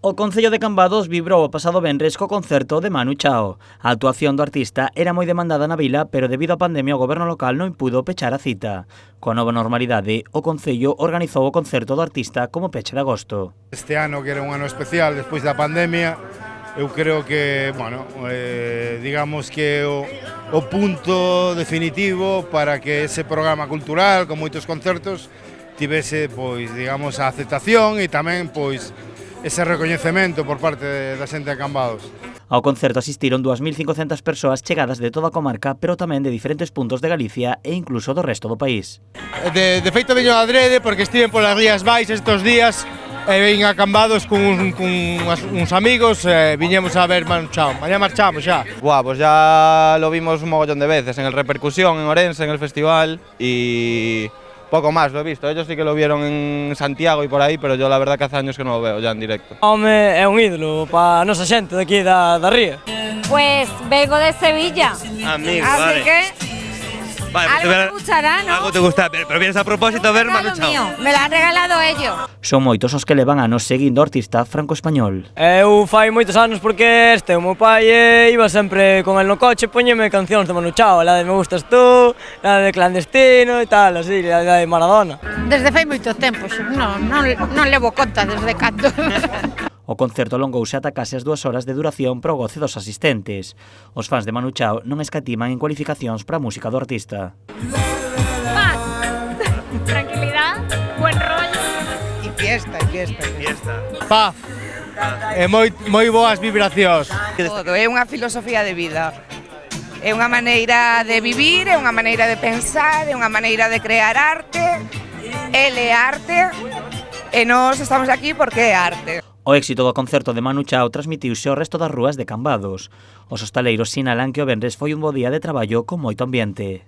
O Concello de Cambados vibrou o pasado venres co concerto de Manu Chao. A actuación do artista era moi demandada na vila, pero debido á pandemia o goberno local non pudo pechar a cita. Coa nova normalidade, o Concello organizou o concerto do artista como peche de agosto. Este ano, que era un ano especial despois da pandemia, eu creo que, digamos que o punto definitivo para que ese programa cultural con moitos concertos tivese, pois, digamos, a aceptación e tamén, pois, ese recoñecemento por parte da xente de Cambados. Ao concerto asistiron 2.500 persoas chegadas de toda a comarca, pero tamén de diferentes puntos de Galicia e incluso do resto do país. De feito veño adrede porque estiven polas Rías Baixas estes días e vin a Cambados con uns amigos e viñemos a ver Manu Chao. Mañá marchamos xa. Buah, pues ya lo vimos un mogollón de veces en el Repercusión, en Orense, en el festival y poco más lo he visto. Ellos sí que lo vieron en Santiago y por ahí, pero yo la verdad que hace años que no lo veo ya en directo. Home, é un ídolo para a nosa xente daqui da ría. Pues vengo de Sevilla. Amigo, así vale. que Vale, algo te gustará, ¿no? Algo te gusta, pero vienes a propósito a ver Manu Chao. Mío, me lo han regalado ellos. Son moitos os que levan anos seguindo o artista franco-español. Eu fai moitos anos porque o meu pai iba sempre con el no coche, poñeme cancións de Manu Chao, la de Me Gustas Tú, la de Clandestino e tal, así, la de Maradona. Desde fai moito tempo, non levo conta desde cando. O concerto alongouse ata case as 2 horas de duración pro goce dos asistentes. Os fans de Manu Chao non escatiman en cualificacións para a música do artista. Paz, tranquilidad, buen rollo. E fiesta. Paz e moi boas vibracións. Todo, é unha filosofía de vida. É unha maneira de vivir, é unha maneira de pensar, é unha maneira de crear arte. Ele é arte e nós estamos aquí porque é arte. O éxito do concerto de Manu Chao transmitiuse ao resto das rúas de Cambados. Os hostaleiros sinalan que o venres foi un bo día de traballo con moito ambiente.